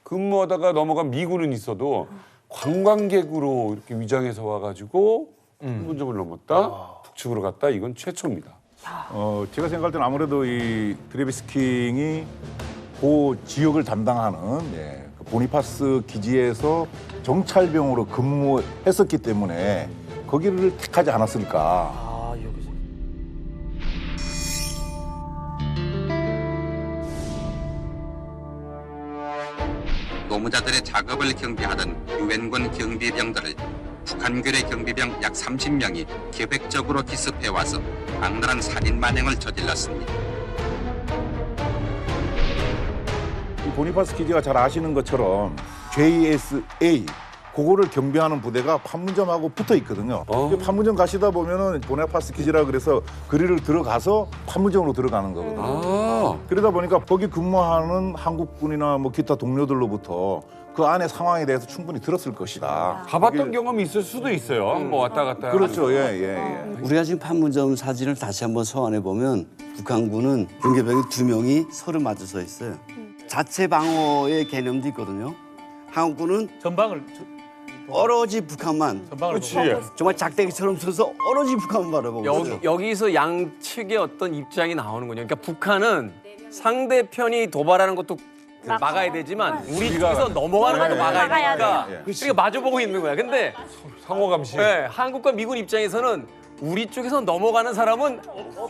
근무하다가 넘어간 미군은 있어도 관광객으로 이렇게 위장해서 와가지고 분점을 넘었다, 북측으로 갔다, 이건 최초입니다. 제가 생각할 때는 아무래도 이 트래비스 킹이 그 지역을 담당하는 그 보니파스 기지에서 정찰병으로 근무했었기 때문에 거기를 택하지 않았을까. 여기서. 노무자들의 작업을 경비하던 유엔군 경비병들을 북한군의 경비병 약 30명이 계획적으로 기습해와서 악랄한 살인 만행을 저질렀습니다. 이 보니파스 기지가 잘 아시는 것처럼 JSA 그거를 경비하는 부대가 판문점하고 붙어 있거든요. 판문점 가시다 보면은 보니파스 기지라 그래서 거리를 들어가서 판문점으로 들어가는 거거든요. 그러다 보니까 거기 근무하는 한국군이나 뭐 기타 동료들로부터 그 안의 상황에 대해서 충분히 들었을 것이다. 가봤던 경험이 있을 수도 있어요. 뭐 왔다 갔다. 그렇죠. 예. 우리가 지금 판문점 사진을 다시 한번 소환해 보면 북한군은 경계병이 2명이 서로 마주 서 있어요. 자체 방어의 개념도 있거든요. 한국군은 전방을 오로지 북한만, 그렇지. 정말 작대기처럼 서서 오로지 북한만 바라보고 있어요. 여기서 양측의 어떤 입장이 나오는군요. 그러니까 북한은 상대편이 도발하는 것도 막아야 되지만 우리 쪽에서 넘어가는 것도 막아야 되니까 그러니까 마주보고 있는 거야. 근데 상호 감시. 네, 한국과 미군 입장에서는 우리 쪽에서 넘어가는 사람은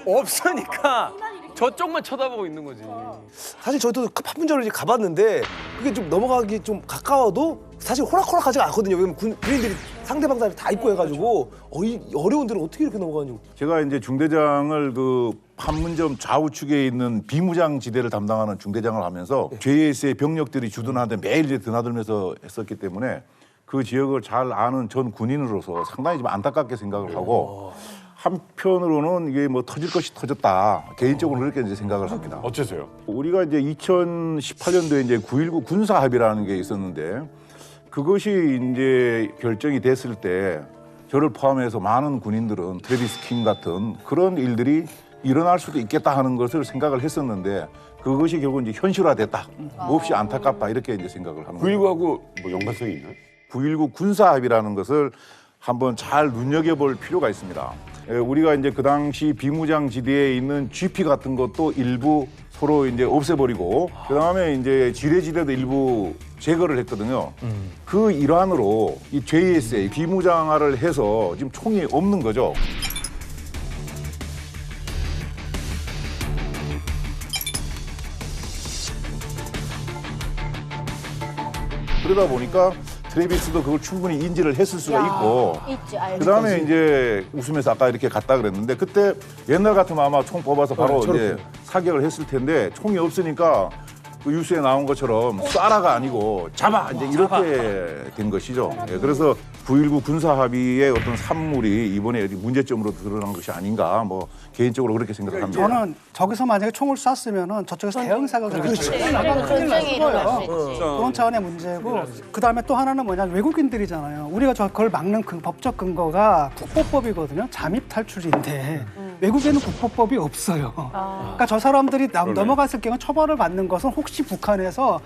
없으니까 저쪽만 쳐다보고 있는 거지. 사실 저도 그 판문점을 이제 가봤는데 그게 좀 넘어가기 좀 가까워도 사실 호락호락하지가 않거든요. 왜냐면 군인들이 상대방 다 입고 해가지고 어려운 데를 어떻게 이렇게 넘어가냐고. 제가 이제 중대장을 그 판문점 좌우측에 있는 비무장 지대를 담당하는 중대장을 하면서 JS의 병력들이 주둔하는데 매일 이제 드나들면서 했었기 때문에 그 지역을 잘 아는 전 군인으로서 상당히 좀 안타깝게 생각을 하고 한편으로는 이게 뭐 터질 것이 터졌다. 개인적으로 그렇게 이제 생각을 합니다. 어째서요? 우리가 이제 2018년도에 이제 9.19 군사 합의라는 게 있었는데 그것이 이제 결정이 됐을 때 저를 포함해서 많은 군인들은 트래비스 킹 같은 그런 일들이 일어날 수도 있겠다 하는 것을 생각을 했었는데 그것이 결국 이제 현실화됐다. 몹시 안타깝다 이렇게 이제 생각을 하는 거예요. 9.19하고 뭐 연관성이 있나요? 9.19 군사 합의라는 것을 한번 잘 눈여겨볼 필요가 있습니다. 우리가 이제 그 당시 비무장 지대에 있는 GP 같은 것도 일부 서로 이제 없애버리고 그다음에 이제 지뢰지대도 일부 제거를 했거든요. 그 일환으로 이 JSA 비무장화를 해서 지금 총이 없는 거죠. 그러다 보니까 트래비스도 그걸 충분히 인지를 했을 수가 있고 있지, 알지. 그다음에 이제 웃으면서 아까 이렇게 갔다 그랬는데 그때 옛날 같으면 아마 총 뽑아서 바로 이제 사격을 했을 텐데 총이 없으니까 그 뉴스에 나온 것처럼 쏴라가 아니고 잡아 이제 이렇게 된 것이죠. 예, 그래서 9.19 군사 합의의 어떤 산물이 이번에 문제점으로 드러난 것이 아닌가 뭐 개인적으로 그렇게 생각합니다. 저는 저기서 만약에 총을 쐈으면은 저쪽에서 대응 사격을 전쟁이 일어날 수 있지. 그런 차원의 문제고 그다음에 또 하나는 뭐냐면 외국인들이잖아요. 우리가 그걸 막는 그 법적 근거가 국보법이거든요. 잠입 탈출인데 외국에는 국보법이 없어요. 그러니까 저 사람들이 넘어갔을 경우 처벌을 받는 것은 혹시 북한에서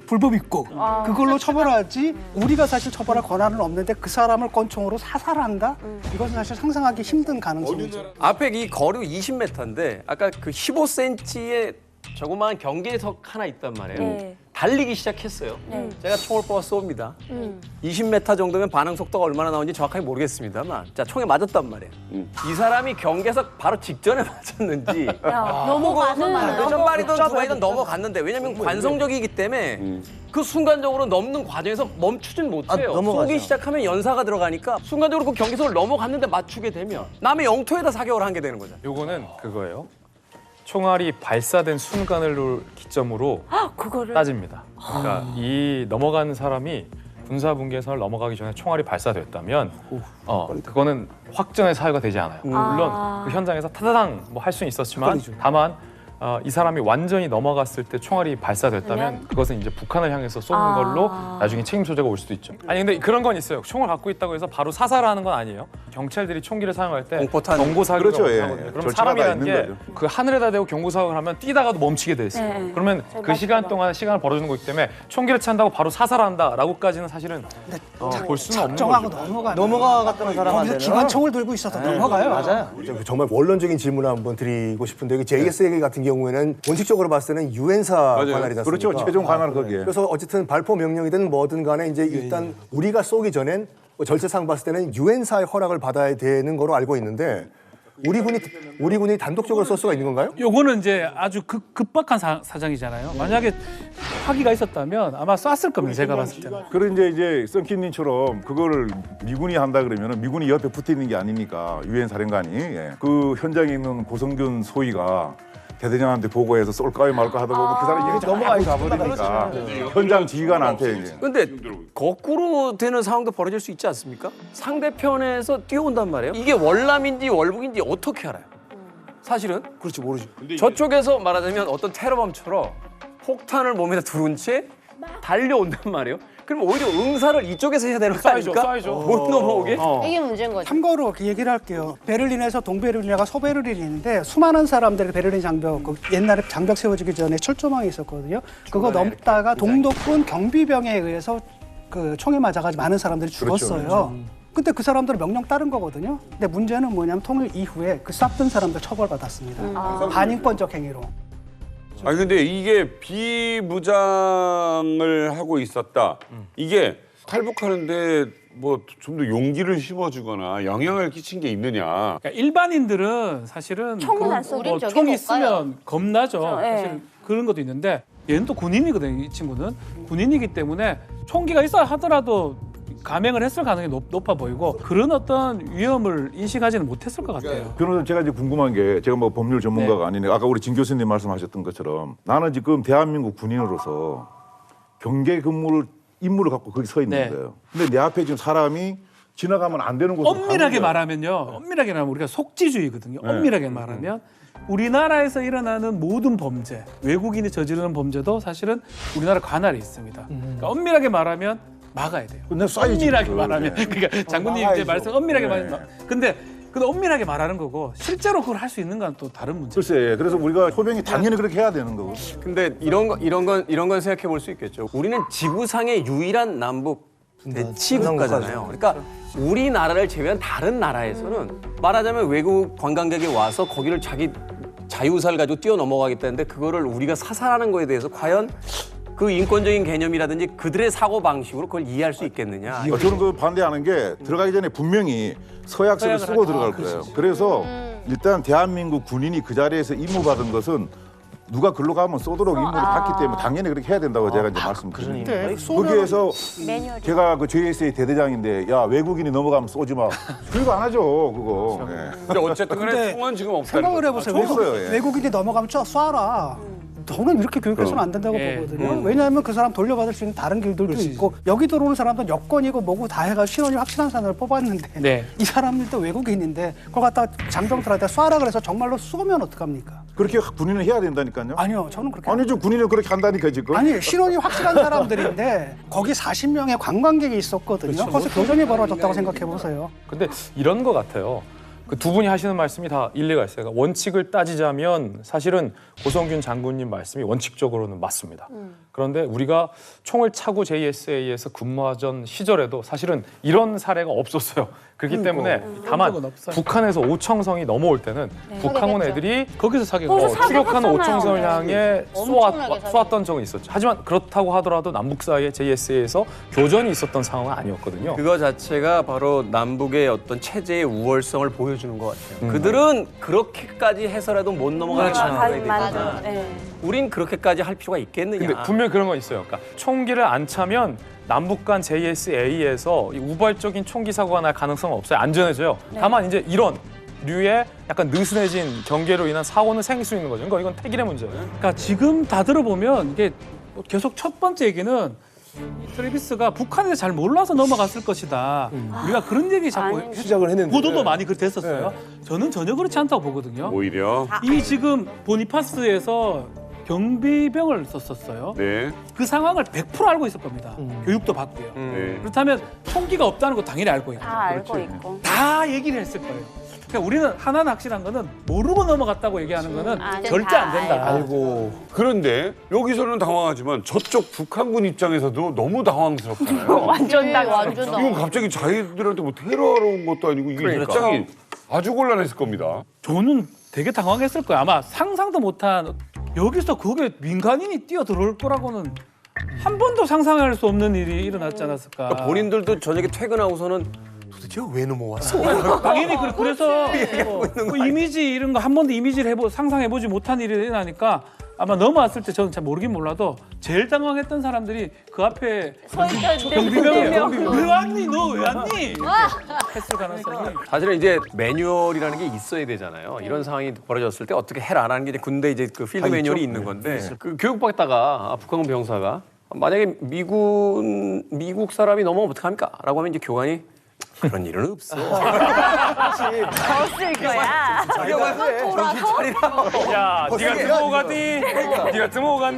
불법 있고 그걸로 처벌하지 우리가 사실 처벌할 권한은 없는데 그 사람을 권총으로 사살한다? 이것은 사실 상상하기 힘든 가능성이죠. 앞에 이 거리 20m인데 아까 그 15cm의 조그마한 경계석 하나 있단 말이에요. 네. 달리기 시작했어요. 제가 총을 뽑아 쏩니다. 20m 정도면 반응 속도가 얼마나 나오는지 정확하게 모르겠습니다만 자 총에 맞았단 말이에요. 이 사람이 경계석 바로 직전에 맞았는지 넘어가는 첫발이든 두 발이든 넘어갔는데 왜냐면 관성적이기 때문에 그 순간적으로 넘는 과정에서 멈추진 못해요. 쏘기 시작하면 연사가 들어가니까 순간적으로 그 경계석을 넘어갔는데 맞추게 되면 남의 영토에다 사격을 하게 되는 거죠. 요거는 그거예요. 총알이 발사된 순간을 기점으로 그거를 따집니다. 그러니까 이 넘어가는 사람이 군사분계선을 넘어가기 전에 총알이 발사됐다면 그거는 확전의 사유가 되지 않아요. 물론 그 현장에서 타다당 뭐 할 수는 있었지만 다만 이 사람이 완전히 넘어갔을 때 총알이 발사됐다면 그것은 이제 북한을 향해서 쏘는 걸로 나중에 책임 소재가 올 수도 있죠. 아니 근데 그런 건 있어요. 총을 갖고 있다고 해서 바로 사살하는 건 아니에요. 경찰들이 총기를 사용할 때 공포탄. 경고 사격을 그렇죠, 예. 하거든요. 그럼 절차가 다 사람이라는 있는 게 거죠. 그 하늘에다 대고 경고 사격을 하면 뛰다가도 멈추게 돼 있어요. 네. 그러면 그 시간 동안 시간을 벌어주는 거기 때문에 총기를 찬다고 바로 사살한다라고까지는 사실은 볼 수는 없는 정하고 거죠. 넘어갔다는 사람한테는 거기서 기관총을 들고 있어서 넘어가요. 맞아요. 정말 원론적인 질문을 한번 드리고 싶은데 여기 JSA 같은 경우에는 원칙적으로 봤을 때는 유엔사 관할이지 않습니까? 그렇죠. 최종 관할 거기에. 그래서 어쨌든 발포 명령이든 뭐든 간에 이제 일단 우리가 쏘기 전엔 절차상 봤을 때는 유엔사의 허락을 받아야 되는 거로 알고 있는데 우리 군이 단독적으로 쏠 수가 있는 건가요? 요거는 이제 아주 급박한 사정이잖아요. 만약에 파기가 있었다면 아마 쐈을 겁니다. 제가 봤을 때는. 그런 이제 썬킴님처럼 그거를 미군이 한다 그러면은 미군이 옆에 붙어 있는 게 아니니까 유엔 사령관이 그 현장에 있는 고성균 소위가 대대장한테 보고해서 쏠까요 말까 하다 보면 그 사람이 이렇게 가버리니까 현장 지휘관한테 이제. 근데 거꾸로 되는 상황도 벌어질 수 있지 않습니까? 상대편에서 뛰어온단 말이에요. 이게 월남인지 월북인지 어떻게 알아요? 사실은 그렇지 모르지. 저쪽에서 말하자면 어떤 테러범처럼 폭탄을 몸에다 두른 채 달려온단 말이에요. 그럼 오히려 응사를 이쪽에서 해야 되는 거 아닙니까? 못 넘어오게? 이게 문제인 거죠. 참고로 그 얘기를 할게요. 베를린에서 동베를린과 소베를린인데 수많은 사람들이 베를린 장벽, 그 옛날에 장벽 세워지기 전에 철조망이 있었거든요. 그거 넘다가 동독군 경비병에 의해서 그 총에 맞아가지고 많은 사람들이 죽었어요. 근데 그 사람들은 명령 따른 거거든요. 근데 문제는 뭐냐면 통일 이후에 그 쐈던 사람들 처벌받았습니다. 반인권적 행위로. 아니 근데 이게 비무장을 하고 있었다. 이게 탈북하는데 뭐 좀 더 용기를 심어주거나 영향을 끼친 게 있느냐. 그러니까 일반인들은 사실은 총은 안 쏘고 우린 저기 총 못 있으면 겁나죠. 그렇죠, 예. 사실 그런 것도 있는데 얘는 또 군인이거든요. 이 친구는 군인이기 때문에 총기가 있어야 하더라도 감행을 했을 가능성이 높아 보이고 그런 어떤 위험을 인식하지는 못했을 것 같아요. 변호사 제가 이제 궁금한 게 제가 뭐 법률 전문가가 아니네. 아까 우리 진 교수님 말씀하셨던 것처럼 나는 지금 대한민국 군인으로서 경계 근무를 임무를 갖고 거기 서 있는 거예요. 근데 내 앞에 지금 사람이 지나가면 안 되는 곳으로 엄밀하게 가는 거예요. 말하면요. 엄밀하게 말하면 우리가 속지주의거든요. 엄밀하게 말하면 우리나라에서 일어나는 모든 범죄, 외국인이 저지르는 범죄도 사실은 우리나라 관할에 있습니다. 그러니까 엄밀하게 말하면 막아야 돼요. 근데 쏴야지. 엄밀하게 그걸. 말하면 그러니까 장군님 이제 말씀 엄밀하게 말하면 근데 엄밀하게 말하는 거고 실제로 그걸 할 수 있는 건 또 다른 문제. 글쎄, 그래서 우리가 소병이 당연히 그렇게 해야 되는 거고. 근데 이런 건 생각해 볼 수 있겠죠. 우리는 지구상의 유일한 남북 대치 국가잖아요. 그러니까 우리나라를 제외한 다른 나라에서는 말하자면 외국 관광객이 와서 거기를 자기 자유사를 가지고 뛰어넘어가겠다는데 그거를 우리가 사살하는 거에 대해서 과연 그 인권적인 개념이라든지 그들의 사고 방식으로 그걸 이해할 수 있겠느냐. 저는 그 반대하는 게 들어가기 전에 분명히 서약서를 쓰고 들어갈 거예요. 그래서 일단 대한민국 군인이 그 자리에서 임무받은 것은 누가 글로 가면 쏘도록 임무를 받기 때문에 당연히 그렇게 해야 된다고 제가 이제 말씀드립니다. 거기에서 제가 그 JSA 대대장인데 야 외국인이 넘어가면 쏘지 마. 그거 안 하죠 그거. 근데 어쨌든 간에 총은 지금 없다는 생각을 거죠. 해보세요. 없어요, 예. 외국인이 넘어가면 쏴라. 저는 이렇게 교육해서는 안 된다고 보거든요. 왜냐하면 그 사람 돌려받을 수 있는 다른 길들도 있고 여기 들어오는 사람들은 여권이고 뭐고 다 해가 신원이 확실한 사람을 뽑았는데 이 사람들도 외국인인데 그걸 갖다가 장병들한테 쏴라 그래서 정말로 쏘면 어떡합니까? 그렇게 군인은 해야 된다니까요. 아니요, 저는 그렇게 아니죠, 군인은 그렇게 한다니까 지금. 아니 신원이 확실한 사람들인데 거기 40명의 관광객이 있었거든요. 거기서 교전이 벌어졌다고 생각해 보세요. 근데 이런 것 같아요. 그 두 분이 하시는 말씀이 다 일리가 있어요. 그러니까 원칙을 따지자면 사실은 고성균 장군님 말씀이 원칙적으로는 맞습니다. 그런데 우리가 총을 차고 JSA에서 근무하던 시절에도 사실은 이런 사례가 없었어요. 그렇기 때문에 다만 북한에서 오청성이 넘어올 때는 북한군 애들이 거기서 사격을 추격하는 오청성을 네. 향해 엄청나게 쏘았던 적은 있었죠. 하지만 그렇다고 하더라도 남북 사이에 JSA에서 교전이 있었던 상황은 아니었거든요. 그거 자체가 바로 남북의 어떤 체제의 우월성을 보여주는 것 같아요. 그들은 그렇게까지 해서라도 못 넘어가는 상황이 되잖아. 우린 그렇게까지 할 필요가 있겠느냐. 근데 분명히 그런 건 있어요. 그러니까 총기를 안 차면 남북 간 JSA에서 우발적인 총기 사고가 날 가능성은 없어요. 안전해져요. 다만 이제 이런 류의 약간 느슨해진 경계로 인한 사고는 생길 수 있는 거죠. 그러니까 이건 택일의 문제예요. 그러니까 지금 다 들어보면 이게 계속 첫 번째 얘기는 트래비스가 북한에 잘 몰라서 넘어갔을 것이다. 우리가 그런 얘기 자꾸 아니. 시작을 했는데 보도도 많이 그렇게 됐었어요. 저는 전혀 그렇지 않다고 보거든요. 오히려 이 지금 보니파스에서 경비병을 썼었어요. 네. 그 상황을 100% 알고 있을 겁니다. 교육도 받고요. 네. 그렇다면 총기가 없다는 거 당연히 알고 있고 다 알고 있고. 다 얘기를 했을 거예요. 그러니까 우리는 하나는 확실한 거는 모르고 넘어갔다고 얘기하는 거는 아니, 절대 다 안 된다. 알고 그런데 여기서는 당황하지만 저쪽 북한군 입장에서도 너무 당황스럽잖아요. 완전 다 완전 이건 갑자기 자기들한테 뭐 테러하러 온 것도 아니고 이게 그러니까. 입장이 아주 곤란했을 겁니다. 저는 되게 당황했을 거예요. 아마 상상도 못한 여기서 그게 민간인이 뛰어 들어올 거라고는 한 번도 상상할 수 없는 일이 일어났지 않았을까. 그러니까 본인들도 저녁에 퇴근하고서는 도대체 왜 넘어왔어? 당연히 그래서 그 이미지 이런 거 한 번도 이미지를 상상해보지 못한 일이 일어나니까 아마 넘어왔을 때 저는 잘 모르긴 몰라도 제일 당황했던 사람들이 그 앞에 경비병이에요. 왜 왔니? 너 왜 왔니? 했을 가능성이. 사실은 이제 매뉴얼이라는 게 있어야 되잖아요. 이런 상황이 벌어졌을 때 어떻게 해라라는 게 이제 군대 이제 그 필드 매뉴얼이 있는 건데 그 교육받다가 북한군 병사가 만약에 미국 사람이 넘어오면 어떡합니까? 라고 하면 이제 교관이 그런 일은 없어. 더쓸 거야. 돌아서? 야, 네가 드모 갔니? 네가 드모 갔니?